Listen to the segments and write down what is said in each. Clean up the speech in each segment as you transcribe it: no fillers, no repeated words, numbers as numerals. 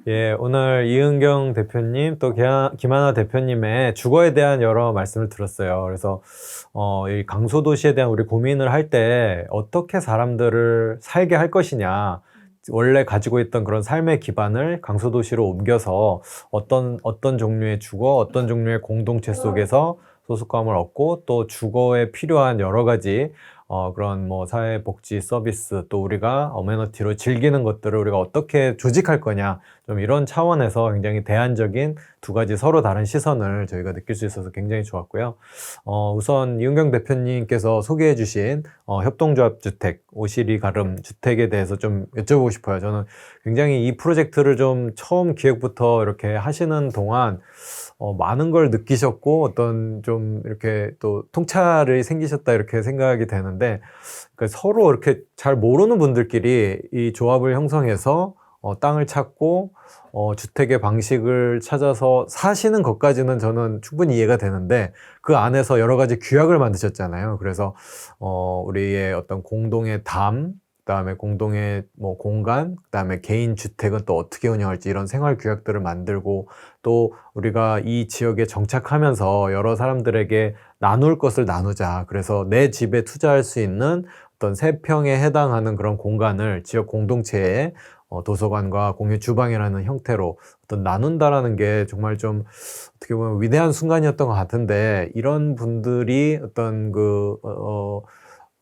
예, 오늘 이은경 대표님 또 김하나 대표님의 주거에 대한 여러 말씀을 들었어요. 그래서 이 강소도시에 대한 우리 고민을 할 때 어떻게 사람들을 살게 할 것이냐, 원래 가지고 있던 그런 삶의 기반을 강소도시로 옮겨서 어떤 종류의 주거, 어떤 종류의 공동체 속에서 소속감을 얻고 또 주거에 필요한 여러 가지 그런 뭐 사회복지 서비스 또 우리가 어메니티로 즐기는 것들을 우리가 어떻게 조직할 거냐, 좀 이런 차원에서 굉장히 대안적인 두 가지 서로 다른 시선을 저희가 느낄 수 있어서 굉장히 좋았고요. 우선 이은경 대표님께서 소개해 주신 협동조합 주택, 오시리 가름 주택에 대해서 좀 여쭤보고 싶어요. 저는 굉장히 이 프로젝트를 좀 처음 기획부터 이렇게 하시는 동안 많은 걸 느끼셨고 어떤 좀 이렇게 또 통찰이 생기셨다 이렇게 생각이 되는데, 그러니까 서로 이렇게 잘 모르는 분들끼리 이 조합을 형성해서 땅을 찾고 주택의 방식을 찾아서 사시는 것까지는 저는 충분히 이해가 되는데, 그 안에서 여러 가지 규약을 만드셨잖아요. 그래서 우리의 어떤 공동의 담, 그다음에 공동의 뭐 공간, 그다음에 개인 주택은 또 어떻게 운영할지 이런 생활 규약들을 만들고, 또 우리가 이 지역에 정착하면서 여러 사람들에게 나눌 것을 나누자. 그래서 내 집에 투자할 수 있는 어떤 3평에 해당하는 그런 공간을 지역 공동체에 도서관과 공유 주방이라는 형태로 어떤 나눈다라는 게 정말 좀 어떻게 보면 위대한 순간이었던 것 같은데, 이런 분들이 어떤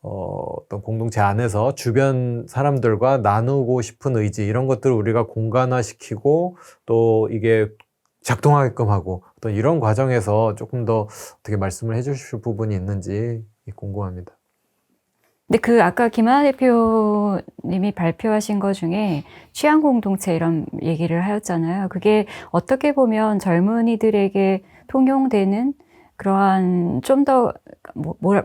어떤 공동체 안에서 주변 사람들과 나누고 싶은 의지, 이런 것들을 우리가 공간화시키고 또 이게 작동하게끔 하고, 또 이런 과정에서 조금 더 어떻게 말씀을 해주실 부분이 있는지 궁금합니다. 근데 아까 김하나 대표님이 발표하신 것 중에 취향 공동체 이런 얘기를 하였잖아요. 그게 어떻게 보면 젊은이들에게 통용되는 그러한 좀 더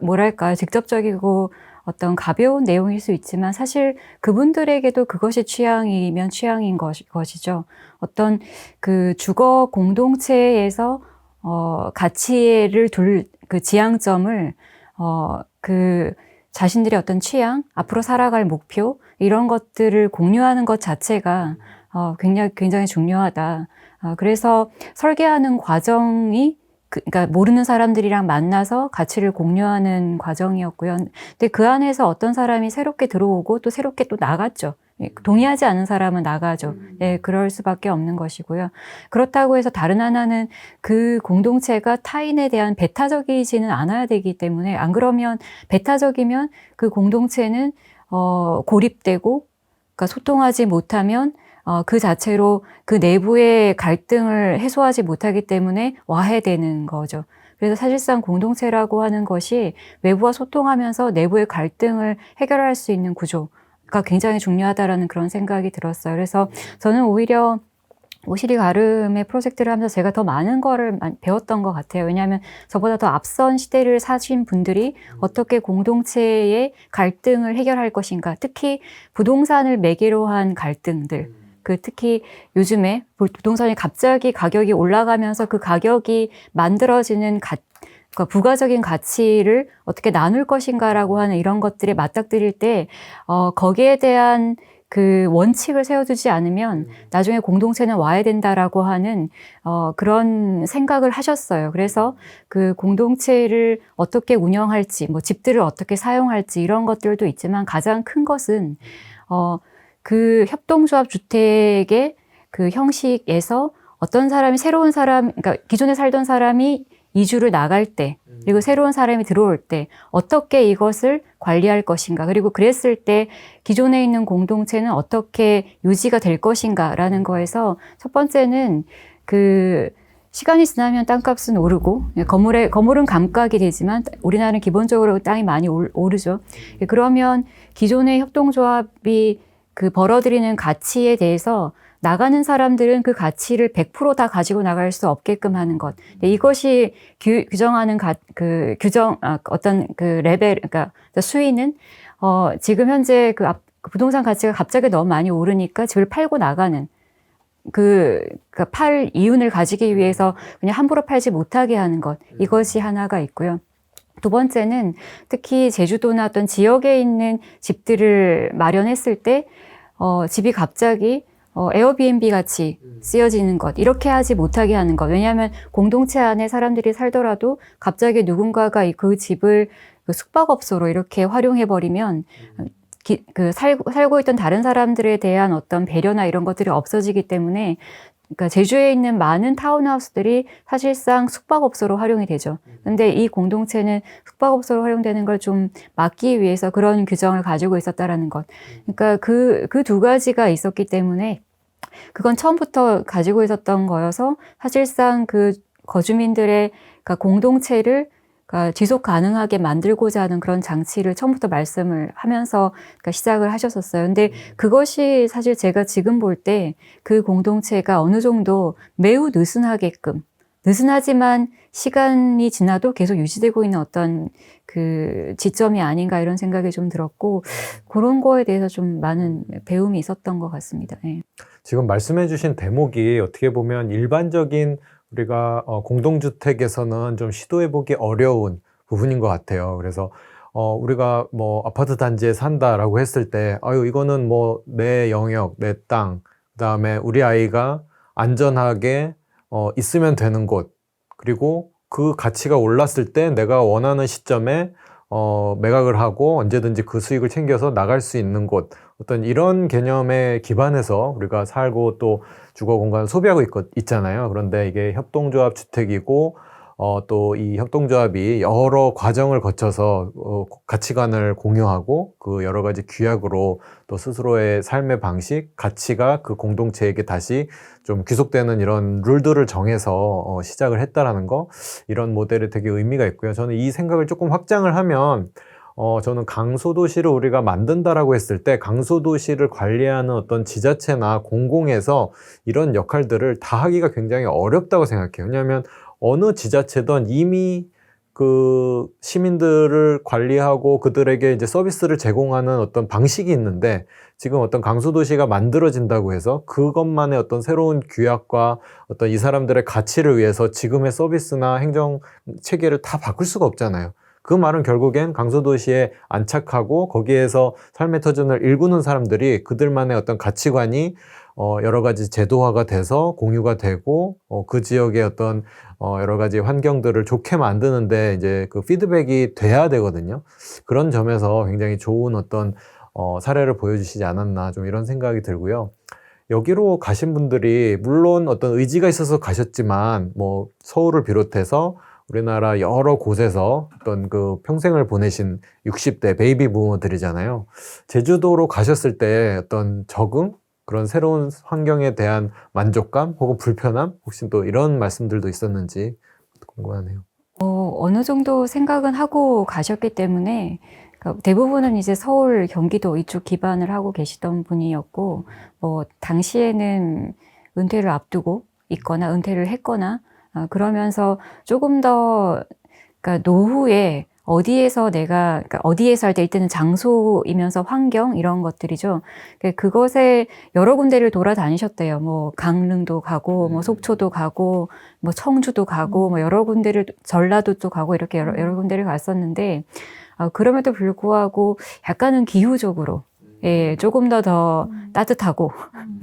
뭐랄까 직접적이고 어떤 가벼운 내용일 수 있지만, 사실 그분들에게도 그것이 취향이면 취향인 것이죠. 어떤 그 주거 공동체에서 가치를 그 지향점을 자신들의 어떤 취향, 앞으로 살아갈 목표, 이런 것들을 공유하는 것 자체가 굉장히 중요하다. 그래서 설계하는 과정이 그러니까 모르는 사람들이랑 만나서 가치를 공유하는 과정이었고요. 근데 그 안에서 어떤 사람이 새롭게 들어오고 또 새롭게 또 나갔죠. 동의하지 않은 사람은 나가죠. 네, 그럴 수밖에 없는 것이고요. 그렇다고 해서 다른 하나는 그 공동체가 타인에 대한 배타적이지는 않아야 되기 때문에, 안 그러면 배타적이면 그 공동체는 고립되고, 그러니까 소통하지 못하면 그 자체로 그 내부의 갈등을 해소하지 못하기 때문에 와해되는 거죠. 그래서 사실상 공동체라고 하는 것이 외부와 소통하면서 내부의 갈등을 해결할 수 있는 구조가 굉장히 중요하다라는 그런 생각이 들었어요. 그래서 저는 오히려 오시리 가름의 프로젝트를 하면서 제가 더 많은 거를 배웠던 것 같아요. 왜냐하면 저보다 더 앞선 시대를 사신 분들이 어떻게 공동체의 갈등을 해결할 것인가, 특히 부동산을 매개로 한 갈등들, 특히 요즘에 부동산이 갑자기 가격이 올라가면서 그 가격이 만들어지는 그러니까 부가적인 가치를 어떻게 나눌 것인가라고 하는 이런 것들에 맞닥뜨릴 때 거기에 대한 그 원칙을 세워두지 않으면 나중에 공동체는 와야 된다라고 하는 그런 생각을 하셨어요. 그래서 그 공동체를 어떻게 운영할지, 뭐 집들을 어떻게 사용할지 이런 것들도 있지만, 가장 큰 것은 그 협동조합 주택의 그 형식에서 어떤 사람이 새로운 사람, 그러니까 기존에 살던 사람이 이주를 나갈 때, 그리고 새로운 사람이 들어올 때 어떻게 이것을 관리할 것인가, 그리고 그랬을 때 기존에 있는 공동체는 어떻게 유지가 될 것인가라는 거에서, 첫 번째는 그 시간이 지나면 땅값은 오르고, 건물은 감가가 되지만 우리나라는 기본적으로 땅이 많이 오르죠. 그러면 기존의 협동조합이 그 벌어들이는 가치에 대해서 나가는 사람들은 그 가치를 100% 다 가지고 나갈 수 없게끔 하는 것. 이것이 규정하는 어떤 그 레벨, 그러니까 수위는 지금 현재 그 부동산 가치가 갑자기 너무 많이 오르니까 집을 팔고 나가는 팔 이윤을 가지기 위해서 그냥 함부로 팔지 못하게 하는 것. 이것이 하나가 있고요. 두 번째는 특히 제주도나 어떤 지역에 있는 집들을 마련했을 때 집이 갑자기 에어비앤비 같이 쓰여지는 것, 이렇게 하지 못하게 하는 것. 왜냐하면 공동체 안에 사람들이 살더라도 갑자기 누군가가 그 집을 그 숙박업소로 이렇게 활용해버리면 살고 있던 다른 사람들에 대한 어떤 배려나 이런 것들이 없어지기 때문에, 그러니까 제주에 있는 많은 타운하우스들이 사실상 숙박업소로 활용이 되죠. 근데 이 공동체는 숙박업소로 활용되는 걸 좀 막기 위해서 그런 규정을 가지고 있었다라는 것. 그러니까 그 두 가지가 있었기 때문에 그건 처음부터 가지고 있었던 거여서 사실상 그 거주민들의 그러니까 공동체를 그러니까 지속 가능하게 만들고자 하는 그런 장치를 처음부터 말씀을 하면서 그러니까 시작을 하셨었어요. 근데 그것이 사실 제가 지금 볼 때 그 공동체가 어느 정도 매우 느슨하지만 시간이 지나도 계속 유지되고 있는 어떤 그 지점이 아닌가 이런 생각이 좀 들었고, 그런 거에 대해서 좀 많은 배움이 있었던 것 같습니다. 네. 지금 말씀해 주신 대목이 어떻게 보면 일반적인 우리가 공동주택에서는 좀 시도해보기 어려운 부분인 것 같아요. 그래서 우리가 뭐 아파트 단지에 산다라고 했을 때, 아유, 이거는 뭐 내 영역, 내 땅, 그다음에 우리 아이가 안전하게 있으면 되는 곳, 그리고 그 가치가 올랐을 때 내가 원하는 시점에 매각을 하고 언제든지 그 수익을 챙겨서 나갈 수 있는 곳, 어떤 이런 개념에 기반해서 우리가 살고 또 주거 공간을 소비하고 있잖아요. 그런데 이게 협동조합 주택이고 또 이 협동조합이 여러 과정을 거쳐서 가치관을 공유하고 그 여러 가지 규약으로 또 스스로의 삶의 방식, 가치가 그 공동체에게 다시 좀 귀속되는 이런 룰들을 정해서 시작을 했다라는 거, 이런 모델이 되게 의미가 있고요. 저는 이 생각을 조금 확장을 하면 저는 강소도시를 우리가 만든다라고 했을 때 강소도시를 관리하는 어떤 지자체나 공공에서 이런 역할들을 다 하기가 굉장히 어렵다고 생각해요. 왜냐하면 어느 지자체든 이미 그 시민들을 관리하고 그들에게 이제 서비스를 제공하는 어떤 방식이 있는데, 지금 어떤 강소도시가 만들어진다고 해서 그것만의 어떤 새로운 규약과 어떤 이 사람들의 가치를 위해서 지금의 서비스나 행정 체계를 다 바꿀 수가 없잖아요. 그 말은 결국엔 강소도시에 안착하고 거기에서 삶의 터전을 일구는 사람들이 그들만의 어떤 가치관이 여러 가지 제도화가 돼서 공유가 되고 그 지역의 어떤 여러 가지 환경들을 좋게 만드는데 이제 그 피드백이 돼야 되거든요. 그런 점에서 굉장히 좋은 어떤 사례를 보여주시지 않았나, 좀 이런 생각이 들고요. 여기로 가신 분들이 물론 어떤 의지가 있어서 가셨지만 뭐 서울을 비롯해서 우리나라 여러 곳에서 어떤 그 평생을 보내신 60대 베이비 부모들이잖아요. 제주도로 가셨을 때 어떤 적응? 그런 새로운 환경에 대한 만족감 혹은 불편함? 혹시 또 이런 말씀들도 있었는지 궁금하네요. 어느 정도 생각은 하고 가셨기 때문에, 그러니까 대부분은 이제 서울, 경기도 이쪽 기반을 하고 계시던 분이었고, 뭐 당시에는 은퇴를 앞두고 있거나 은퇴를 했거나 그러면서 조금 더 그러니까 노후에 어디에서 그러니까 어디에서 할 때 이때는 장소이면서 환경 이런 것들이죠. 그것에 여러 군데를 돌아다니셨대요. 뭐 강릉도 가고, 뭐 속초도 가고, 뭐 청주도 가고, 뭐 여러 군데를 전라도도 가고 이렇게 여러 군데를 갔었는데, 그럼에도 불구하고 약간은 기후적으로 예, 조금 더 따뜻하고,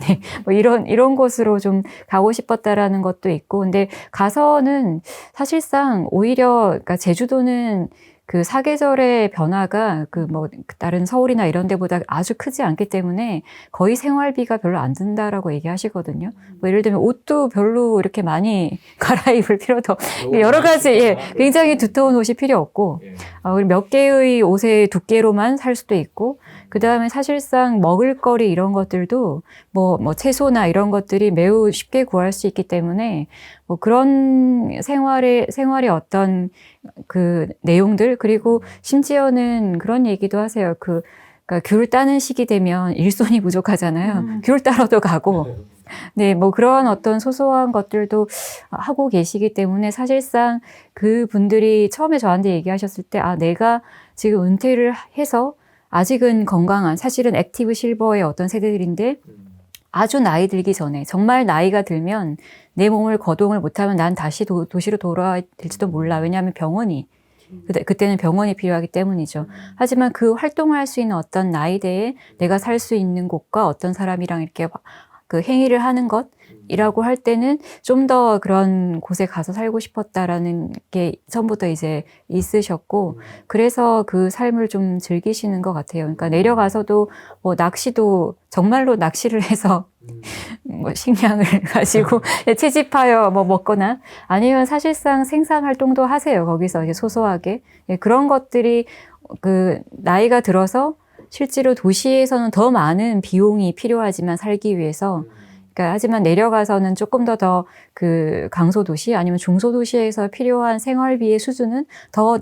네, 뭐 이런 곳으로 좀 가고 싶었다라는 것도 있고, 근데 가서는 사실상 오히려, 그러니까 제주도는 그 사계절의 변화가 다른 서울이나 이런 데보다 아주 크지 않기 때문에 거의 생활비가 별로 안 든다라고 얘기하시거든요. 뭐 예를 들면 옷도 별로 이렇게 많이 갈아입을 필요도, 여러 가지, 예, 굉장히 두터운 옷이 필요 없고, 몇 개의 옷의 두께로만 살 수도 있고, 그 다음에 사실상 먹을거리 이런 것들도 뭐 채소나 이런 것들이 매우 쉽게 구할 수 있기 때문에 뭐 그런 생활의 어떤 그 내용들, 그리고 심지어는 그런 얘기도 하세요. 그러니까 귤 따는 시기 되면 일손이 부족하잖아요. 귤 따러도 가고. 네, 뭐 그런 어떤 소소한 것들도 하고 계시기 때문에 사실상 그 분들이 처음에 저한테 얘기하셨을 때, 내가 지금 은퇴를 해서 아직은 건강한, 사실은 액티브 실버의 어떤 세대들인데 아주 나이 들기 전에, 정말 나이가 들면 내 몸을 거동을 못하면 난 다시 도시로 돌아와야 될지도 몰라. 왜냐하면 그때는 병원이 필요하기 때문이죠. 하지만 그 활동을 할 수 있는 어떤 나이대에 내가 살 수 있는 곳과 어떤 사람이랑 이렇게 그 행위를 하는 것이라고 할 때는 좀 더 그런 곳에 가서 살고 싶었다라는 게 처음부터 이제 있으셨고, 그래서 그 삶을 좀 즐기시는 것 같아요. 그러니까 내려가서도 뭐 낚시도 정말로 낚시를 해서 뭐 식량을 가지고 채집하여 뭐 먹거나, 아니면 사실상 생산 활동도 하세요. 거기서 이제 소소하게. 예, 그런 것들이 그 나이가 들어서 실제로 도시에서는 더 많은 비용이 필요하지만 살기 위해서, 그러니까 하지만 내려가서는 조금 더 그 강소도시 아니면 중소도시에서 필요한 생활비의 수준은 더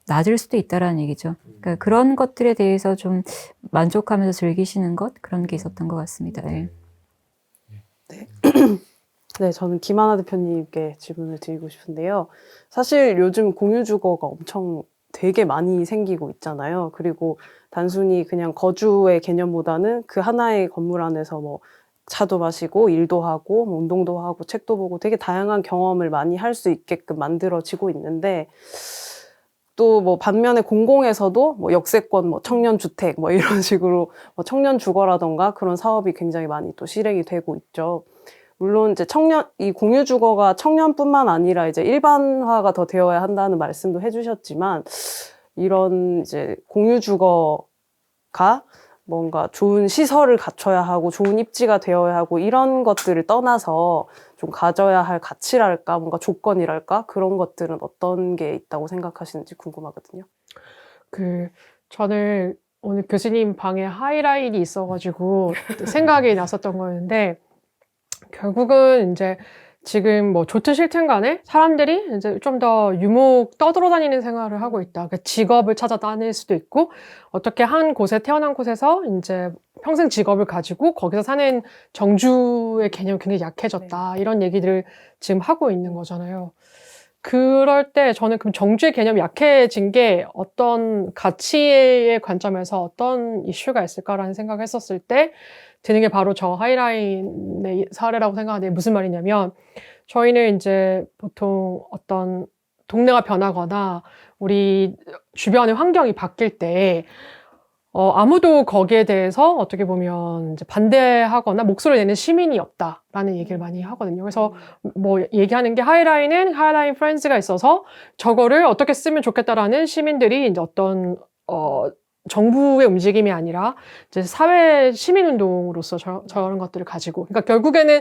낮을 수도 있다라는 얘기죠. 그러니까 그런 것들에 대해서 좀 만족하면서 즐기시는 것, 그런 게 있었던 것 같습니다. 네. 네, 저는 김하나 대표님께 질문을 드리고 싶은데요. 사실 요즘 공유주거가 엄청 되게 많이 생기고 있잖아요. 그리고 단순히 그냥 거주의 개념보다는 그 하나의 건물 안에서 뭐 차도 마시고 일도 하고 뭐 운동도 하고 책도 보고 되게 다양한 경험을 많이 할 수 있게끔 만들어지고 있는데, 또 뭐 반면에 공공에서도 뭐 역세권, 뭐 청년주택 뭐 이런 식으로 뭐 청년주거라던가 그런 사업이 굉장히 많이 또 실행이 되고 있죠. 물론 이제 이 공유주거가 청년뿐만 아니라 이제 일반화가 더 되어야 한다는 말씀도 해주셨지만, 이런 이제 공유주거가 뭔가 좋은 시설을 갖춰야 하고 좋은 입지가 되어야 하고 이런 것들을 떠나서 좀 가져야 할 가치랄까, 뭔가 조건이랄까, 그런 것들은 어떤 게 있다고 생각하시는지 궁금하거든요. 저는 오늘 교수님 방에 하이라이트이 있어가지고 생각이 났었던 거였는데, 결국은 이제 지금 뭐 좋든 싫든 간에 사람들이 이제 좀 더 유목 떠돌아다니는 생활을 하고 있다. 그러니까 직업을 찾아 다닐 수도 있고, 어떻게 한 곳에 태어난 곳에서 이제 평생 직업을 가지고 거기서 사는 정주의 개념이 굉장히 약해졌다. 이런 얘기들을 지금 하고 있는 거잖아요. 그럴 때 저는 그럼 정주의 개념이 약해진 게 어떤 가치의 관점에서 어떤 이슈가 있을까라는 생각을 했었을 때 드는 게 바로 저 하이라인의 사례라고 생각하는데, 무슨 말이냐면, 저희는 이제 보통 어떤 동네가 변하거나 우리 주변의 환경이 바뀔 때 아무도 거기에 대해서 어떻게 보면 이제 반대하거나 목소리를 내는 시민이 없다라는 얘기를 많이 하거든요. 그래서 뭐 얘기하는 게 하이라인 프렌즈가 있어서 저거를 어떻게 쓰면 좋겠다라는 시민들이 이제 어떤 정부의 움직임이 아니라 이제 사회 시민운동으로서 저런 것들을 가지고, 그러니까 결국에는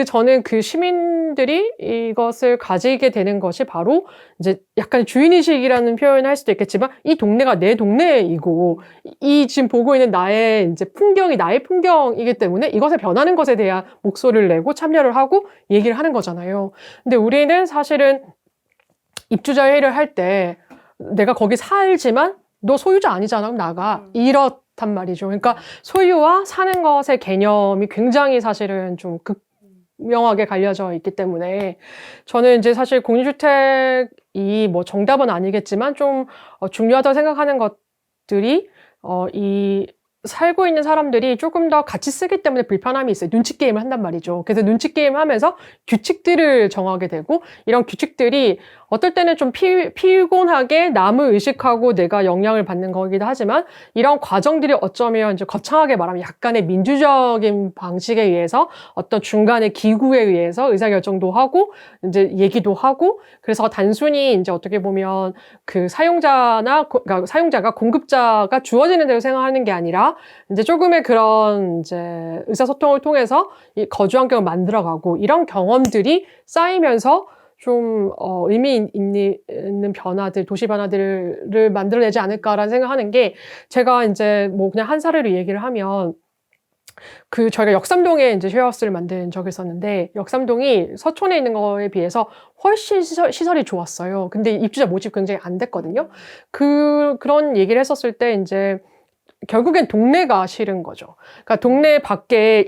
저는 그 시민들이 이것을 가지게 되는 것이 바로 이제 약간 주인의식이라는 표현을 할 수도 있겠지만, 이 동네가 내 동네이고, 이 지금 보고 있는 나의 이제 풍경이 나의 풍경이기 때문에 이것에 변하는 것에 대한 목소리를 내고 참여를 하고 얘기를 하는 거잖아요. 근데 우리는 사실은 입주자 회의를 할 때 내가 거기 살지만 너 소유자 아니잖아, 그럼 나가. 이렇단 말이죠. 그러니까 소유와 사는 것의 개념이 굉장히 사실은 좀 극명하게 갈려져 있기 때문에, 저는 이제 사실 공유주택이 뭐 정답은 아니겠지만 좀 중요하다고 생각하는 것들이 이 살고 있는 사람들이 조금 더 같이 쓰기 때문에 불편함이 있어요. 눈치 게임을 한단 말이죠. 그래서 눈치 게임 하면서 규칙들을 정하게 되고, 이런 규칙들이 어떨 때는 좀 피곤하게 남을 의식하고 내가 영향을 받는 거기도 하지만, 이런 과정들이 어쩌면 이제 거창하게 말하면 약간의 민주적인 방식에 의해서 어떤 중간의 기구에 의해서 의사결정도 하고 이제 얘기도 하고, 그래서 단순히 이제 어떻게 보면 그 그러니까 사용자가 공급자가 주어지는 대로 생각하는 게 아니라 이제 조금의 그런 이제 의사소통을 통해서 이 거주 환경을 만들어가고, 이런 경험들이 쌓이면서 좀 의미 있는 변화들, 도시 변화들을 만들어내지 않을까라는 생각하는 게, 제가 이제 뭐 그냥 한 사례로 얘기를 하면, 저희가 역삼동에 이제 쉐어하우스를 만든 적이 있었는데, 역삼동이 서촌에 있는 거에 비해서 훨씬 시설이 좋았어요. 근데 입주자 모집 굉장히 안 됐거든요. 그런 얘기를 했었을 때 이제 결국엔 동네가 싫은 거죠. 그러니까 동네 밖에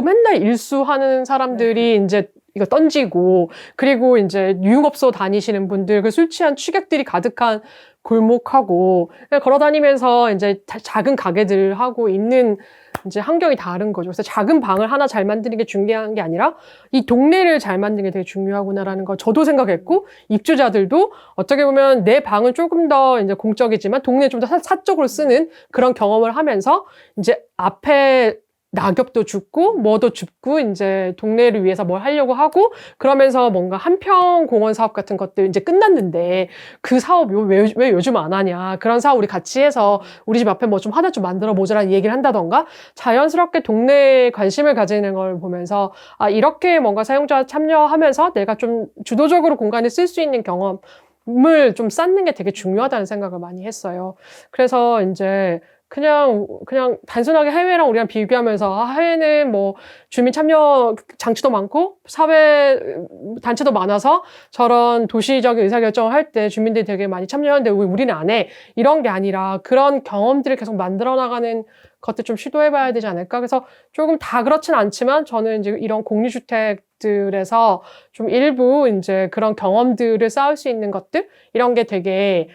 맨날 일수하는 사람들이 이제 이거 던지고, 그리고 이제 유흥업소 다니시는 분들, 그 술 취한 취객들이 가득한 골목하고 걸어다니면서 이제 작은 가게들 하고 있는 이제 환경이 다른 거죠. 그래서 작은 방을 하나 잘 만드는 게 중요한 게 아니라 이 동네를 잘 만드는 게 되게 중요하구나라는 걸 저도 생각했고, 입주자들도 어떻게 보면 내 방은 조금 더 이제 공적이지만 동네 좀 더 사적으로 쓰는 그런 경험을 하면서 이제 앞에 낙엽도 줍고 뭐도 줍고 이제 동네를 위해서 뭘 하려고 하고 그러면서 뭔가 한평 공원 사업 같은 것들 이제 끝났는데 그 사업 왜 요즘 안 하냐. 그런 사업 우리 같이 해서 우리 집 앞에 뭐 좀 하나 좀 만들어 보자라는 얘기를 한다던가 자연스럽게 동네에 관심을 가지는 걸 보면서 아, 이렇게 뭔가 사용자 참여하면서 내가 좀 주도적으로 공간을 쓸 수 있는 경험을 좀 쌓는 게 되게 중요하다는 생각을 많이 했어요. 그래서 이제 그냥 단순하게 해외랑 우리랑 비교하면서 아, 해외는 뭐 주민 참여 장치도 많고 사회 단체도 많아서 저런 도시적인 의사결정을 할 때 주민들이 되게 많이 참여하는데 왜 우리는 안 해? 이런 게 아니라 그런 경험들을 계속 만들어 나가는 것들 좀 시도해봐야 되지 않을까? 그래서 조금 다 그렇진 않지만 저는 이제 이런 공유주택들에서 좀 일부 이제 그런 경험들을 쌓을 수 있는 것들 이런 게 되게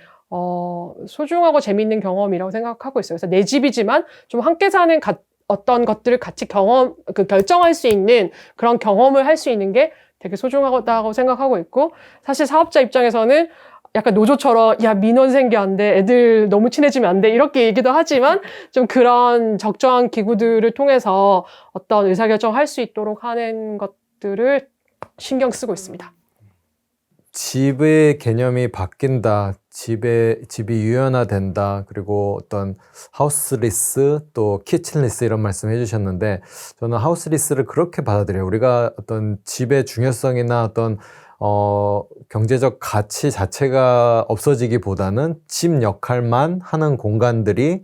소중하고 재미있는 경험이라고 생각하고 있어요. 그래서 내 집이지만 좀 함께 사는 어떤 것들을 같이 결정할 수 있는 그런 경험을 할 수 있는 게 되게 소중하다고 생각하고 있고, 사실 사업자 입장에서는 약간 노조처럼 야 민원 생겨 안 돼, 애들 너무 친해지면 안 돼 이렇게 얘기도 하지만 좀 그런 적정한 기구들을 통해서 어떤 의사결정을 할 수 있도록 하는 것들을 신경 쓰고 있습니다. 집의 개념이 바뀐다. 집이 유연화된다. 그리고 어떤 하우스 리스 또 키친 리스 이런 말씀 해주셨는데 저는 하우스 리스를 그렇게 받아들여요. 우리가 어떤 집의 중요성이나 어떤 경제적 가치 자체가 없어지기보다는 집 역할만 하는 공간들이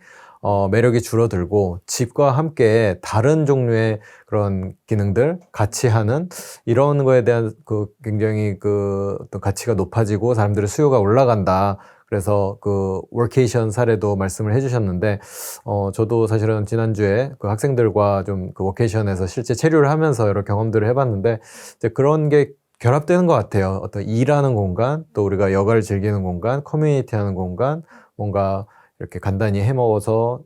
매력이 줄어들고 집과 함께 다른 종류의 그런 기능들 같이 하는 이런 거에 대한 굉장히 어떤 가치가 높아지고 사람들의 수요가 올라간다. 그래서 워케이션 사례도 말씀을 해주셨는데, 저도 사실은 지난주에 학생들과 좀 워케이션에서 실제 체류를 하면서 여러 경험들을 해봤는데, 이제 그런 게 결합되는 것 같아요. 어떤 일하는 공간, 또 우리가 여가를 즐기는 공간, 커뮤니티 하는 공간, 뭔가 이렇게 간단히 해 먹어서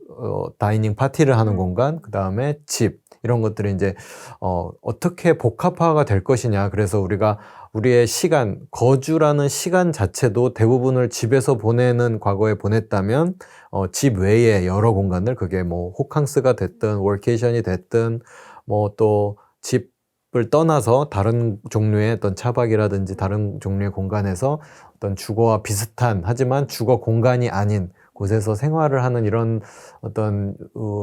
다이닝 파티를 하는 공간, 그 다음에 집 이런 것들이 이제 어떻게 복합화가 될 것이냐. 그래서 우리가 우리의 시간, 거주라는 시간 자체도 대부분을 집에서 보내는 과거에 보냈다면 집 외에 여러 공간들, 그게 뭐 호캉스가 됐든 워케이션이 됐든 뭐 또 집을 떠나서 다른 종류의 어떤 차박이라든지 다른 종류의 공간에서 어떤 주거와 비슷한 하지만 주거 공간이 아닌 곳에서 생활을 하는 이런 어떤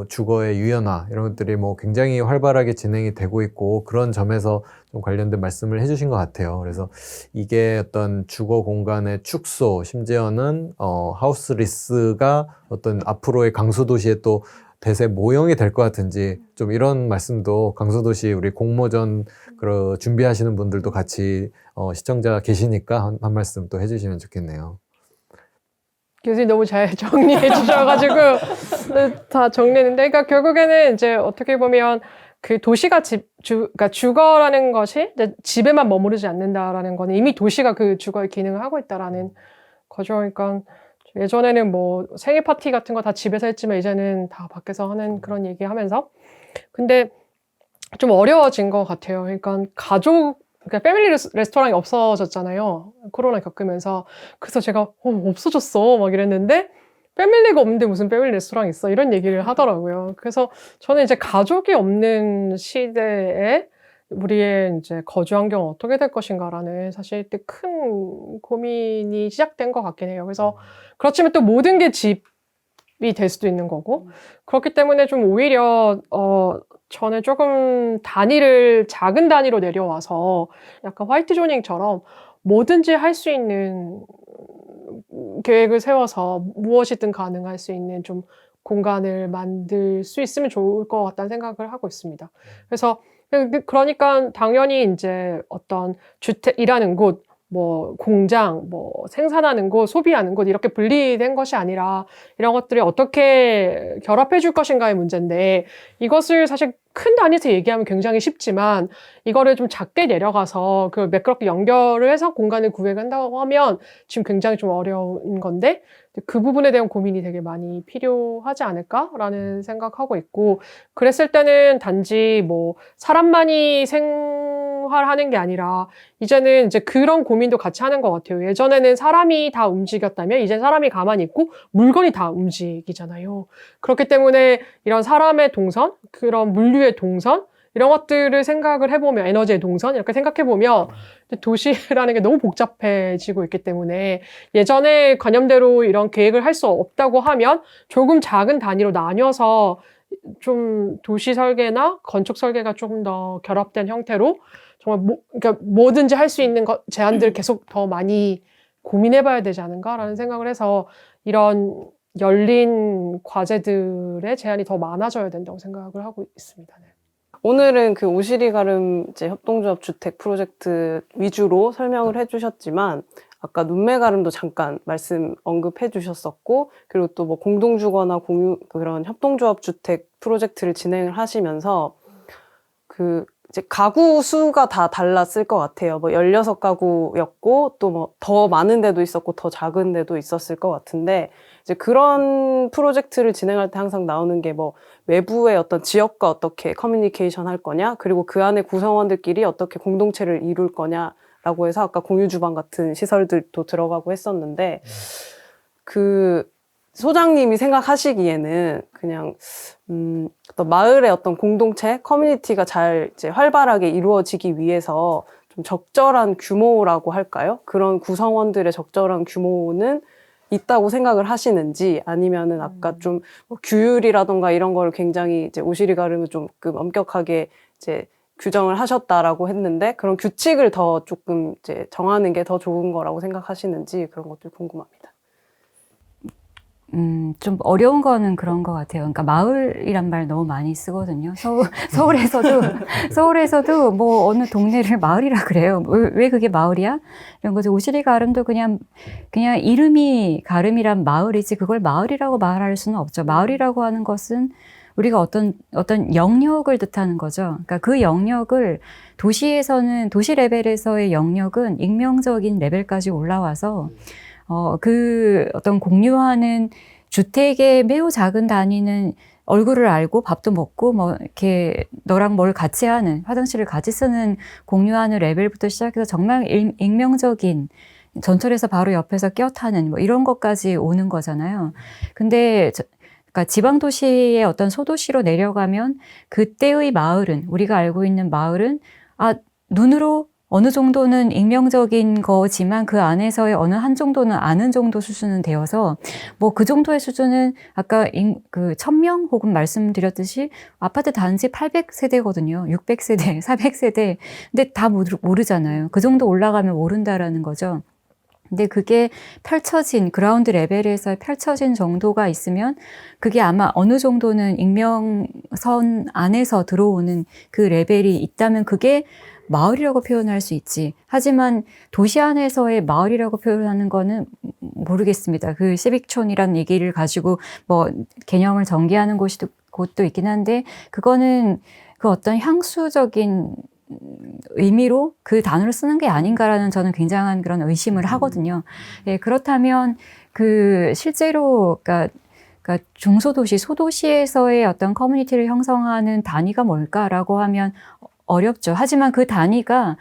주거의 유연화 이런 것들이 뭐 굉장히 활발하게 진행이 되고 있고, 그런 점에서 좀 관련된 말씀을 해주신 것 같아요. 그래서 이게 어떤 주거 공간의 축소, 심지어는 하우스 리스가 어떤 앞으로의 강수도시의 또 대세 모형이 될 것 같은지, 좀 이런 말씀도 강수도시 우리 공모전 준비하시는 분들도 같이 시청자 계시니까 한 말씀 또 해주시면 좋겠네요. 교수님 너무 잘 정리해 주셔가지고 다 정리했는데, 그러니까 결국에는 이제 어떻게 보면 그 도시가 그러니까 주거라는 것이 이제 집에만 머무르지 않는다라는 거는 이미 도시가 그 주거의 기능을 하고 있다라는 거죠. 그러니까 예전에는 뭐 생일 파티 같은 거 다 집에서 했지만 이제는 다 밖에서 하는 그런 얘기하면서, 근데 좀 어려워진 것 같아요. 그러니까 그러니까 패밀리 레스토랑이 없어졌잖아요. 코로나 겪으면서. 그래서 제가 없어졌어 막 이랬는데, 패밀리가 없는데 무슨 패밀리 레스토랑이 있어 이런 얘기를 하더라고요. 그래서 저는 이제 가족이 없는 시대에 우리의 이제 거주 환경은 어떻게 될 것인가라는 사실 큰 고민이 시작된 것 같긴 해요. 그래서 그렇지만 또 모든 게 집이 될 수도 있는 거고, 그렇기 때문에 좀 오히려 저는 조금 작은 단위로 내려와서 약간 화이트 조닝처럼 뭐든지 할 수 있는 계획을 세워서 무엇이든 가능할 수 있는 좀 공간을 만들 수 있으면 좋을 것 같다는 생각을 하고 있습니다. 그래서 그러니까 당연히 이제 어떤 주택이라는 곳, 뭐 공장, 뭐 생산하는 곳, 소비하는 곳 이렇게 분리된 것이 아니라 이런 것들이 어떻게 결합해 줄 것인가의 문제인데, 이것을 사실 큰 단위에서 얘기하면 굉장히 쉽지만 이거를 좀 작게 내려가서 그 매끄럽게 연결을 해서 공간을 구획한다고 하면 지금 굉장히 좀 어려운 건데, 그 부분에 대한 고민이 되게 많이 필요하지 않을까라는 생각하고 있고, 그랬을 때는 단지 뭐 사람만이 생활하는 게 아니라 이제는 이제 그런 고민도 같이 하는 것 같아요. 예전에는 사람이 다 움직였다면 이제 사람이 가만히 있고 물건이 다 움직이잖아요. 그렇기 때문에 이런 사람의 동선, 그런 물류의 동선, 이런 것들을 생각을 해보면 에너지의 동선 이렇게 생각해보면 도시라는 게 너무 복잡해지고 있기 때문에 예전에 관념대로 이런 계획을 할 수 없다고 하면 조금 작은 단위로 나뉘어서 좀 도시 설계나 건축 설계가 조금 더 결합된 형태로 정말 그러니까 뭐든지 할 수 있는 제안들을 계속 더 많이 고민해봐야 되지 않은가라는 생각을 해서 이런 열린 과제들의 제안이 더 많아져야 된다고 생각을 하고 있습니다. 네. 오늘은 그 오시리 가름 이제 협동조합 주택 프로젝트 위주로 설명을 해주셨지만 아까 눈매 가름도 잠깐 언급해 주셨었고 그리고 또 뭐 공동주거나 그런 협동조합 주택 프로젝트를 진행을 하시면서 그 이제 가구 수가 다 달랐을 것 같아요. 뭐 16가구였고 또 뭐 더 많은 데도 있었고 더 작은 데도 있었을 것 같은데 이제 그런 프로젝트를 진행할 때 항상 나오는 게 뭐 외부의 어떤 지역과 어떻게 커뮤니케이션 할 거냐 그리고 그 안에 구성원들끼리 어떻게 공동체를 이룰 거냐라고 해서 아까 공유주방 같은 시설들도 들어가고 했었는데 그 소장님이 생각하시기에는 그냥 어떤 마을의 어떤 공동체, 커뮤니티가 잘 이제 활발하게 이루어지기 위해서 좀 적절한 규모라고 할까요? 그런 구성원들의 적절한 규모는 있다고 생각을 하시는지 아니면은 아까 좀 뭐 규율이라던가 이런 거를 굉장히 이제 오시리 가름을 조금 엄격하게 이제 규정을 하셨다라고 했는데 그런 규칙을 더 조금 이제 정하는 게 더 좋은 거라고 생각하시는지 그런 것들 궁금합니다. 좀 어려운 거는 그런 것 같아요. 그러니까 마을이란 말 너무 많이 쓰거든요. 서울에서도 뭐 어느 동네를 마을이라 그래요. 왜 그게 마을이야? 이런 거죠. 오시리 가름도 그냥 이름이 가름이란 마을이지 그걸 마을이라고 말할 수는 없죠. 마을이라고 하는 것은 우리가 어떤 영역을 뜻하는 거죠. 그러니까 그 영역을 도시에서는 도시 레벨에서의 영역은 익명적인 레벨까지 올라와서 그 어떤 공유하는 주택의 매우 작은 단위는 얼굴을 알고 밥도 먹고 뭐 이렇게 너랑 뭘 같이 하는 화장실을 같이 쓰는 공유하는 레벨부터 시작해서 정말 익명적인 전철에서 바로 옆에서 껴타는 뭐 이런 것까지 오는 거잖아요. 근데 그러니까 지방 도시의 어떤 소도시로 내려가면 그때의 마을은 우리가 알고 있는 마을은 눈으로 어느 정도는 익명적인 거지만 그 안에서의 어느 한 정도는 아는 정도 수준은 되어서 뭐 그 정도의 수준은 아까 그 1000명 혹은 말씀드렸듯이 아파트 단지 800세대거든요. 600세대, 400세대. 근데 다 모르잖아요. 그 정도 올라가면 모른다라는 거죠. 근데 그게 펼쳐진 그라운드 레벨에서 펼쳐진 정도가 있으면 그게 아마 어느 정도는 익명선 안에서 들어오는 그 레벨이 있다면 그게 마을이라고 표현할 수 있지. 하지만 도시 안에서의 마을이라고 표현하는 거는 모르겠습니다. 그 시빅촌이라는 얘기를 가지고 뭐 개념을 전개하는 곳도 있긴 한데 그거는 그 어떤 향수적인 의미로 그 단어를 쓰는 게 아닌가라는 저는 굉장한 그런 의심을 하거든요. 예, 그렇다면 그 실제로 그러니까 중소도시, 소도시에서의 어떤 커뮤니티를 형성하는 단위가 뭘까라고 하면 어렵죠. 하지만 그 단위가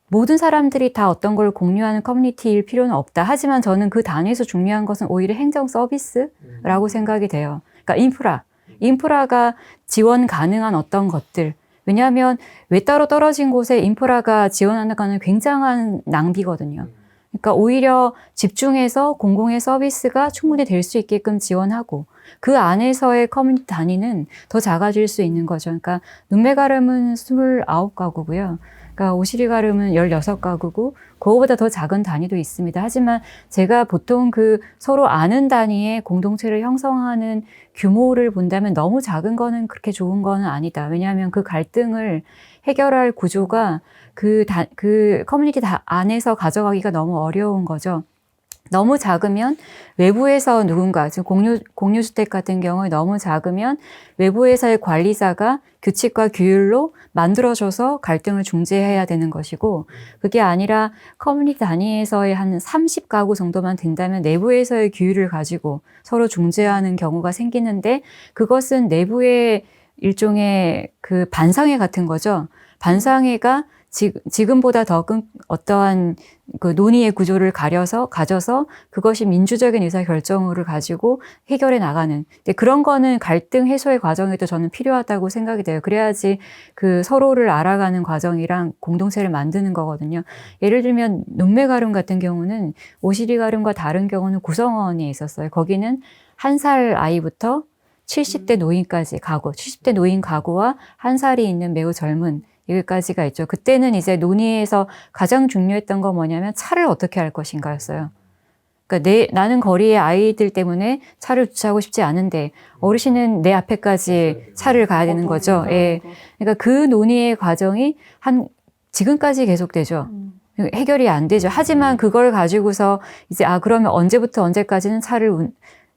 모든 사람들이 다 어떤 걸 공유하는 커뮤니티일 필요는 없다. 하지만 저는 그 단위에서 중요한 것은 오히려 행정 서비스라고 생각이 돼요. 그러니까 인프라가 지원 가능한 어떤 것들. 왜냐하면 외따로 떨어진 곳에 인프라가 지원하는 거는 굉장한 낭비거든요. 그러니까 오히려 집중해서 공공의 서비스가 충분히 될 수 있게끔 지원하고 그 안에서의 커뮤니티 단위는 더 작아질 수 있는 거죠. 그러니까 눈매 가름은 29가구고요. 그러니까 오시리 가름은 16가구고 그거보다 더 작은 단위도 있습니다. 하지만 제가 보통 그 서로 아는 단위의 공동체를 형성하는 규모를 본다면 너무 작은 거는 그렇게 좋은 거는 아니다. 왜냐하면 그 갈등을 해결할 구조가 그 커뮤니티 안에서 가져가기가 너무 어려운 거죠. 너무 작으면 외부에서 누군가, 지금 공유주택 같은 경우에 너무 작으면 외부에서의 관리자가 규칙과 규율로 만들어줘서 갈등을 중재해야 되는 것이고, 그게 아니라 커뮤니티 단위에서의 한 30가구 정도만 된다면 내부에서의 규율을 가지고 서로 중재하는 경우가 생기는데, 그것은 내부의 일종의 그 반상회 같은 거죠. 반상회가 지금보다 더 어떠한 그 논의의 구조를 가져서 그것이 민주적인 의사결정을 가지고 해결해 나가는. 근데 그런 거는 갈등 해소의 과정에도 저는 필요하다고 생각이 돼요. 그래야지 그 서로를 알아가는 과정이랑 공동체를 만드는 거거든요. 예를 들면 눈매가름 같은 경우는 오시리가름과 다른 경우는 구성원이 있었어요. 거기는 1살 아이부터 70대 노인까지 가구, 70대 노인 가구와 1살이 있는 매우 젊은 여기까지가 있죠. 그때는 이제 논의에서 가장 중요했던 건 뭐냐면 차를 어떻게 할 것인가였어요. 그러니까 나는 거리에 아이들 때문에 차를 주차하고 싶지 않은데 어르신은 내 앞에까지 차를 가야 되는 거죠. 예. 그러니까 그 논의의 과정이 지금까지 계속되죠. 해결이 안 되죠. 하지만 그걸 가지고서 이제 그러면 언제부터 언제까지는 차를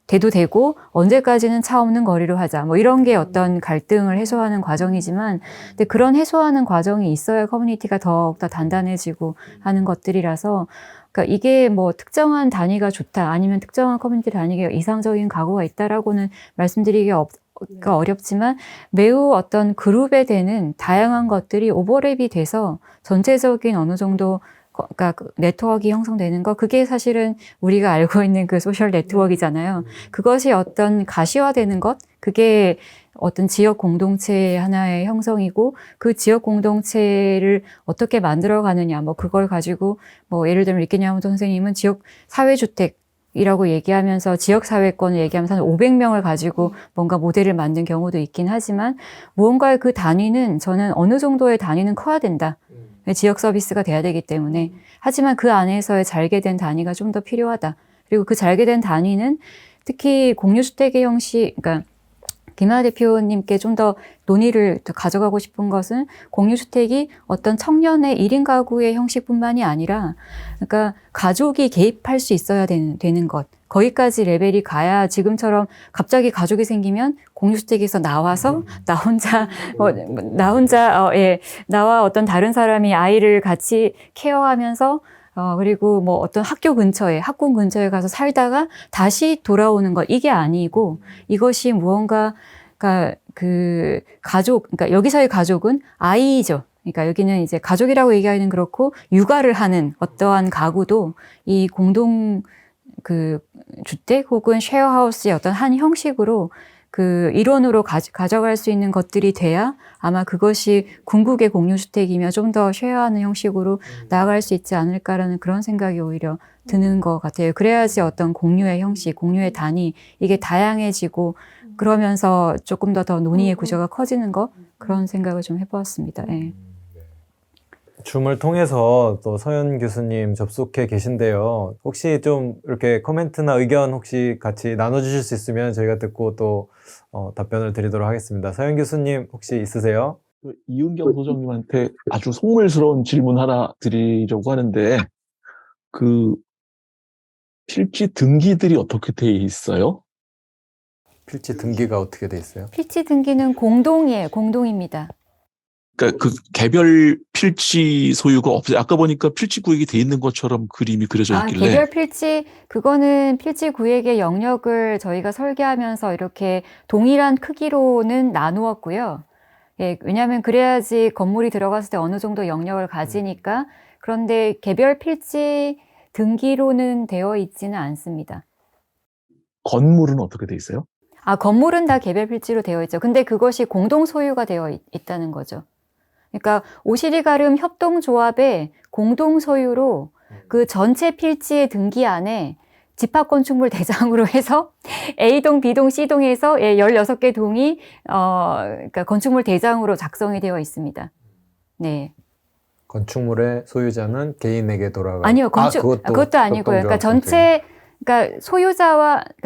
대도 되고 언제까지는 차 없는 거리로 하자. 뭐 이런 게 어떤 갈등을 해소하는 과정이지만 근데 그런 해소하는 과정이 있어야 커뮤니티가 더욱더 단단해지고 하는 것들이라서 그러니까 이게 뭐 특정한 단위가 좋다 아니면 특정한 커뮤니티 단위가 이상적인 각오가 있다라고는 말씀드리기가 어렵지만 매우 어떤 그룹에 되는 다양한 것들이 오버랩이 돼서 전체적인 어느 정도 그러니까 네트워크가 형성되는 거 그게 사실은 우리가 알고 있는 그 소셜 네트워크이잖아요. 그것이 어떤 가시화되는 것 그게 어떤 지역 공동체 하나의 형성이고 그 지역 공동체를 어떻게 만들어가느냐 뭐 그걸 가지고 뭐 예를 들면 리케냐모토 선생님은 지역 사회주택이라고 얘기하면서 지역사회권을 얘기하면서 한 500명을 가지고 뭔가 모델을 만든 경우도 있긴 하지만 무언가의 그 단위는 저는 어느 정도의 단위는 커야 된다. 지역 서비스가 돼야 되기 때문에 하지만 그 안에서의 잘게된 단위가 좀 더 필요하다. 그리고 그 잘게된 단위는 특히 공유주택의 형식, 그러니까 김하나 대표님께 좀 더 논의를 더 가져가고 싶은 것은 공유주택이 어떤 청년의 1인 가구의 형식뿐만이 아니라 그러니까 가족이 개입할 수 있어야 되는 것. 거기까지 레벨이 가야 지금처럼 갑자기 가족이 생기면 공유주택에서 나와서 나와 어떤 다른 사람이 아이를 같이 케어하면서 그리고 뭐 어떤 학교 근처에, 학군 근처에 가서 살다가 다시 돌아오는 것, 이게 아니고 이것이 무언가, 그러니까 그 가족, 그러니까 여기서의 가족은 아이죠. 그러니까 여기는 이제 가족이라고 얘기하기는 그렇고 육아를 하는 어떠한 가구도 이 공동 그 주택 혹은 쉐어하우스의 어떤 한 형식으로 그 일원으로 가져갈 수 있는 것들이 돼야 아마 그것이 궁극의 공유주택이며 좀 더 쉐어하는 형식으로 나아갈 수 있지 않을까라는 그런 생각이 오히려 드는 것 같아요. 그래야지 어떤 공유의 형식, 공유의 단위 이게 다양해지고 그러면서 조금 더 논의의 구조가 커지는 거 그런 생각을 좀 해보았습니다. 네. 줌을 통해서 또 서현 교수님 접속해 계신데요. 혹시 좀 이렇게 코멘트나 의견 혹시 같이 나눠주실 수 있으면 저희가 듣고 또 답변을 드리도록 하겠습니다. 서현 교수님 혹시 있으세요? 이은경 소장님한테 아주 속물스러운 질문 하나 드리려고 하는데 그 필지 등기들이 어떻게 돼 있어요? 필지 등기가 어떻게 돼 있어요? 필지 등기는 공동입니다. 그러니까 그 개별 필지 소유가 없어요. 아까 보니까 필지 구역이 돼 있는 것처럼 그림이 그려져 있길래. 개별 필지, 그거는 필지 구역의 영역을 저희가 설계하면서 이렇게 동일한 크기로는 나누었고요. 예, 왜냐하면 그래야지 건물이 들어갔을 때 어느 정도 영역을 가지니까. 그런데 개별 필지 등기로는 되어 있지는 않습니다. 건물은 어떻게 돼 있어요? 건물은 다 개별 필지로 되어 있죠. 근데 그것이 공동 소유가 되어 있다는 거죠. 그러니까 오시리가름 협동조합의 공동 소유로 그 전체 필지의 등기 안에 집합건축물 대장으로 해서 A동, B동, C동에서 16개 동이 그러니까 건축물 대장으로 작성이 되어 있습니다. 네. 건축물의 소유자는 개인에게 돌아가고. 아니요, 그것도 아니고요. 그러니까 그러니까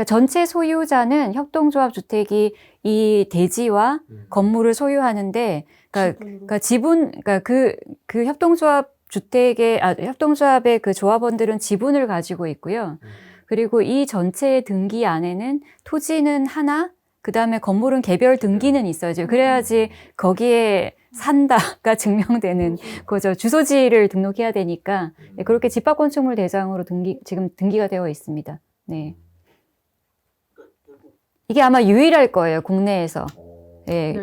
전체 소유자는 협동조합 주택이 이 대지와 건물을 소유하는데, 그러니까 지분, 그러니까 그 협동조합 협동조합의 그 조합원들은 지분을 가지고 있고요. 그리고 이 전체의 등기 안에는 토지는 하나, 그 다음에 건물은 개별 등기는 있어야죠. 그래야지 거기에 산다가 증명되는 거죠. 주소지를 등록해야 되니까. 네, 그렇게 집합건축물 대장으로 지금 등기가 되어 있습니다. 네. 이게 아마 유일할 거예요, 국내에서. 네,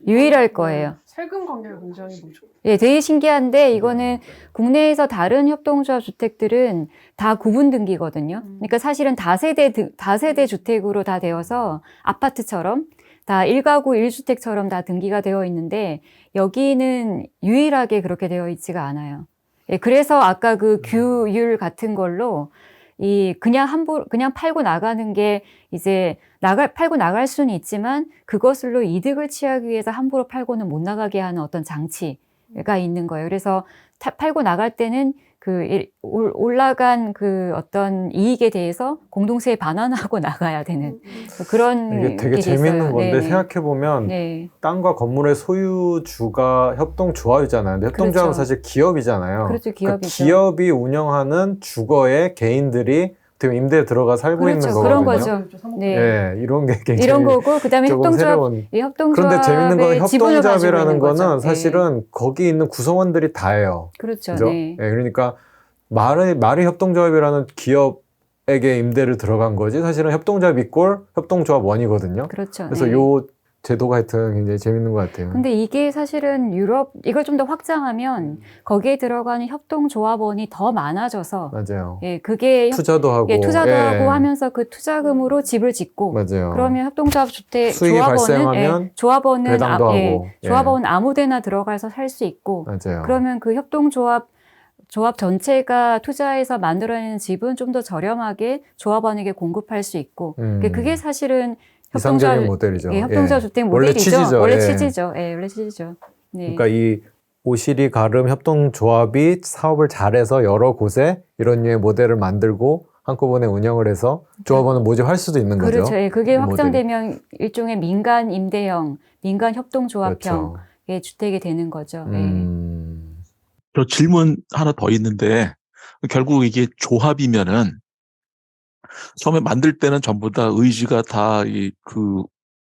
유일할 거예요. 세금 관계가 굉장히 뭐죠? 예, 되게 신기한데 이거는 국내에서 다른 협동조합 주택들은 다 구분 등기거든요. 그러니까 사실은 다세대 주택으로 다 되어서 아파트처럼 다 1가구 1주택처럼 다 등기가 되어 있는데 여기는 유일하게 그렇게 되어 있지가 않아요. 예, 그래서 아까 그 규율 같은 걸로 그냥 팔고 나가는 게 이제 팔고 나갈 수는 있지만 그것으로 이득을 취하기 위해서 함부로 팔고는 못 나가게 하는 어떤 장치가 있는 거예요. 그래서 팔고 나갈 때는 올라간 그 어떤 이익에 대해서 공동세에 반환하고 나가야 되는 그런 이게 되게 게 재밌는 있어요. 건데 네네. 생각해보면 네. 땅과 건물의 소유주가 협동조합이잖아요. 근데 협동조합은 그렇죠. 사실 기업이잖아요. 그렇죠, 그러니까 기업이죠. 기업이 운영하는 주거에 개인들이 어떻게 보면 임대에 들어가 살고 그렇죠, 있는 그런 거거든요. 거죠. 네. 예, 이런 게 굉장히 이런 거고 그다음에 조금 새로운. 그런데 재밌는 건 협동조합의 지분을 가지고 협동조합이라는 있는 거죠. 거는 네. 사실은 거기 있는 구성원들이 다예요. 그렇죠. 그죠? 네. 예, 그러니까 말이 협동조합이라는 기업에게 임대를 들어간 거지 사실은 협동조합 이꼴 협동조합 원이거든요. 그렇죠. 그래서 네. 요 제도가 하여튼 굉장히 재밌는 것 같아요. 근데 이게 사실은 이걸 좀 더 확장하면 거기에 들어가는 협동조합원이 더 많아져서 맞아요. 예, 그게 투자도 하고. 투자도 예. 하고 하면서 그 투자금으로 집을 짓고 맞아요. 그러면 협동조합 수익이 발생하면 조합원은 배당도 하고. 예. 조합원은 아무데나 들어가서 살 수 있고 맞아요. 그러면 그 조합 전체가 투자해서 만들어내는 집은 좀 더 저렴하게 조합원에게 공급할 수 있고 그게 사실은 이상적인 모델이죠. 예, 협동조합 주택 원래 모델이죠. 취지죠. 원래 예. 취지죠. 예, 원래 취지죠. 네. 그러니까 이 오시리 가름 협동조합이 사업을 잘해서 여러 곳에 이런 류의 모델을 만들고 한꺼번에 운영을 해서 조합원을 모집할 수도 있는 거죠. 그렇죠. 예, 그게 그 확장되면 일종의 민간 임대형, 민간 협동조합형의 그렇죠. 주택이 되는 거죠. 저 질문 하나 더 있는데 결국 이게 조합이면은 처음에 만들 때는 전부 다 의지가 다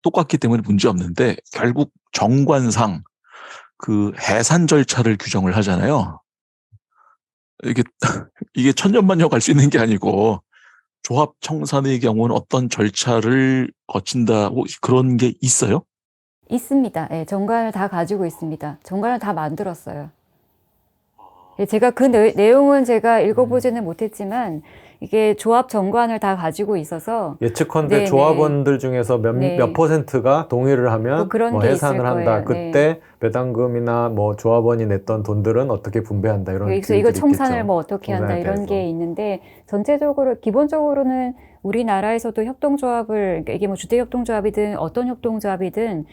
똑같기 때문에 문제 없는데 결국 정관상 그 해산 절차를 규정을 하잖아요. 이게 천년만년 갈 수 있는 게 아니고 조합 청산의 경우는 어떤 절차를 거친다 그런 게 있어요? 있습니다. 예, 정관을 다 가지고 있습니다. 정관을 다 만들었어요. 예, 제가 그 내용은 제가 읽어보지는 못했지만 이게 조합 정관을 다 가지고 있어서 예측컨대 네네. 조합원들 중에서 네. 몇 %가 동의를 하면 뭐 그런 뭐 게 해산을 있을 한다. 거예요. 그때 배당금이나 뭐 조합원이 냈던 돈들은 어떻게 분배한다 이런 그래서 규율들이 이거 청산을 있겠죠. 뭐 어떻게 한다 청산에 이런 대해서. 게 있는데 전체적으로 기본적으로는 우리나라에서도 협동조합을 이게 뭐 주택협동조합이든 어떤 협동조합이든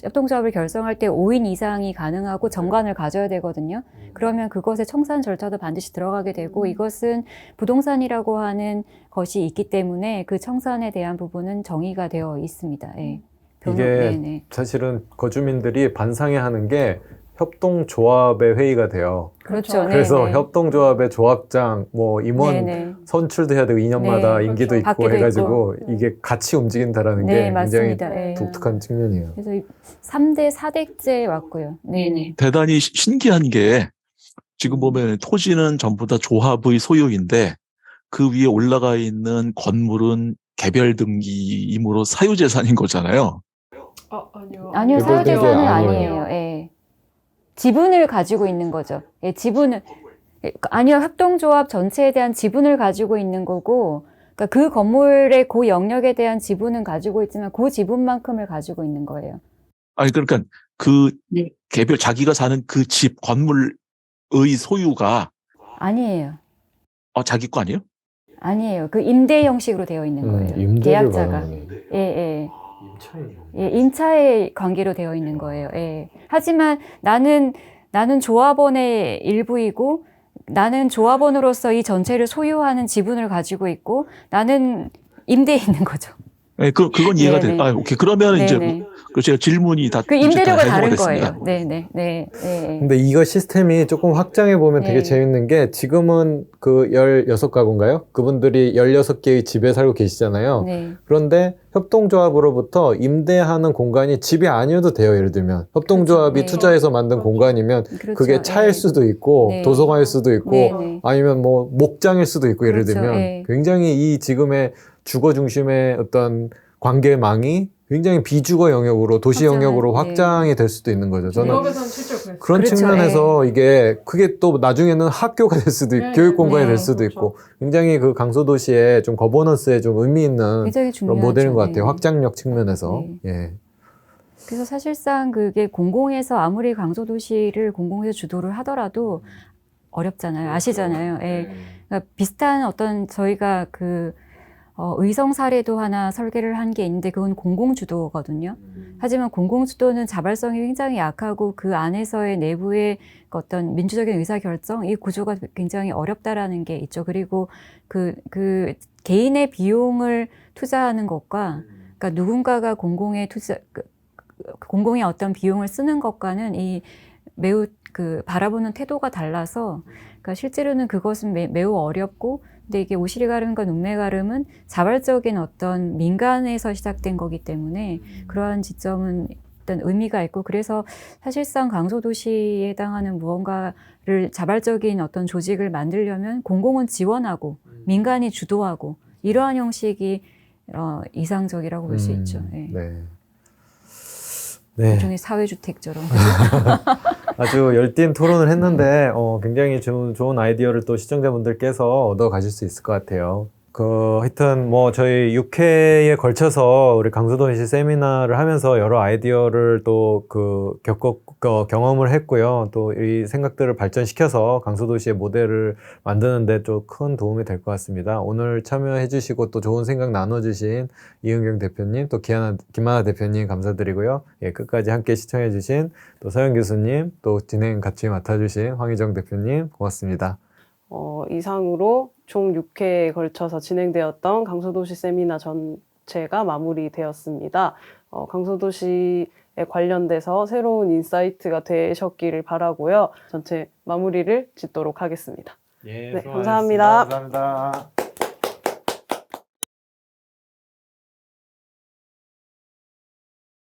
협동조합을 결성할 때 5인 이상이 가능하고 정관을 가져야 되거든요. 그러면 그것의 청산 절차도 반드시 들어가게 되고 이것은 부동산이라고 하는 것이 있기 때문에 그 청산에 대한 부분은 정의가 되어 있습니다. 예. 이게 네네. 사실은 거주민들이 반상회하는 게 협동조합의 회의가 돼요. 그렇죠. 그래서 네네. 협동조합의 조합장, 뭐 임원 네네. 선출도 해야 되고 2년마다 네, 임기도 그렇죠. 있고 바뀌도 해가지고 있고. 이게 같이 움직인다라는 네, 게 굉장히 맞습니다. 예. 독특한 측면이에요. 그래서 3대 4대째 왔고요. 네네. 대단히 신기한 게 지금 보면 토지는 전부 다 조합의 소유인데 그 위에 올라가 있는 건물은 개별 등기이므로 사유재산인 거잖아요. 아니요. 아니요, 개별 등기 사유재산은 아니에요. 아니에요. 예. 지분을 가지고 있는 거죠. 예, 지분을. 아니요, 협동조합 전체에 대한 지분을 가지고 있는 거고, 그러니까 그 건물의 그 영역에 대한 지분은 가지고 있지만 그 지분만큼을 가지고 있는 거예요. 아니, 그러니까 그 개별 자기가 사는 그 집 건물의 소유가 아니에요. 자기 거 아니에요? 아니에요. 그 임대 형식으로 되어 있는 거예요. 임대를 계약자가. 말하는 거네. 예. 예, 임차의 관계로 되어 있는 거예요. 예. 하지만 나는 조합원의 일부이고 나는 조합원으로서 이 전체를 소유하는 지분을 가지고 있고 나는 임대에 있는 거죠. 네, 그건 이해가 네네. 돼요. 오케이. 그러면 이제 네네. 제가 질문이 다 그 이제 다 임대료가 다른 해결됐습니다. 거예요. 네네. 네. 네. 근데 이거 시스템이 조금 확장해 보면 되게 네. 재밌는 게 지금은 그 16가구인가요? 그분들이 16개의 집에 살고 계시잖아요. 네. 그런데 협동조합으로부터 임대하는 공간이 집이 아니어도 돼요. 예를 들면 협동조합이 그렇죠. 네. 투자해서 만든 공간이면 그렇죠. 그게 차일 네. 수도 있고 네. 도서관일 수도 있고 네. 아니면 뭐 목장일 수도 있고 예를 그렇죠. 들면 네. 굉장히 이 지금의 주거 중심의 어떤 관계망이 굉장히 비주거 영역으로 도시 확장을, 영역으로 네. 확장이 될 수도 있는 거죠. 저는 유럽에서는 실제로 그랬어요. 그런 그렇죠. 측면에서 이게 그게 또 나중에는 학교가 될 수도 있고 네, 교육 공간이 네. 될 수도 그렇죠. 있고 굉장히 그 강소도시에 좀 거버넌스에 좀 의미 있는 굉장히 그런 중요하죠. 모델인 것 같아요. 네. 확장력 측면에서. 네. 예. 그래서 사실상 그게 공공에서 아무리 강소도시를 공공에서 주도를 하더라도 어렵잖아요. 아시잖아요. 예. 그러니까 비슷한 어떤 저희가 의성 사례도 하나 설계를 한 게 있는데 그건 공공주도거든요. 하지만 공공주도는 자발성이 굉장히 약하고 그 안에서의 내부의 어떤 민주적인 의사결정, 이 구조가 굉장히 어렵다라는 게 있죠. 그리고 그 개인의 비용을 투자하는 것과 그러니까 누군가가 공공의 공공의 어떤 비용을 쓰는 것과는 이 매우 바라보는 태도가 달라서 그러니까 실제로는 그것은 매우 어렵고 근데 이게 오시리 가름과 눈매 가름은 자발적인 어떤 민간에서 시작된 거기 때문에 그러한 지점은 어떤 의미가 있고 그래서 사실상 강소도시에 해당하는 무언가를 자발적인 어떤 조직을 만들려면 공공은 지원하고 민간이 주도하고 이러한 형식이 이상적이라고 볼 수 있죠. 예. 네. 네. 일종의 사회주택처럼. 아주 열띤 토론을 했는데 굉장히 좋은 아이디어를 또 시청자분들께서 얻어 가실 수 있을 것 같아요. 하여튼 뭐 저희 6회에 걸쳐서 우리 강소도시 세미나를 하면서 여러 아이디어를 또 경험을 했고요. 또 이 생각들을 발전시켜서 강소도시의 모델을 만드는데 좀 큰 도움이 될 것 같습니다. 오늘 참여해 주시고 또 좋은 생각 나눠주신 이은경 대표님, 또 김하나 대표님 감사드리고요. 예, 끝까지 함께 시청해 주신 또 서영 교수님, 또 진행 같이 맡아주신 황희정 대표님 고맙습니다. 이상으로 총 6회에 걸쳐서 진행되었던 강소도시 세미나 전체가 마무리되었습니다. 강소도시에 관련돼서 새로운 인사이트가 되셨기를 바라고요. 전체 마무리를 짓도록 하겠습니다. 예, 네, 감사합니다. 감사합니다.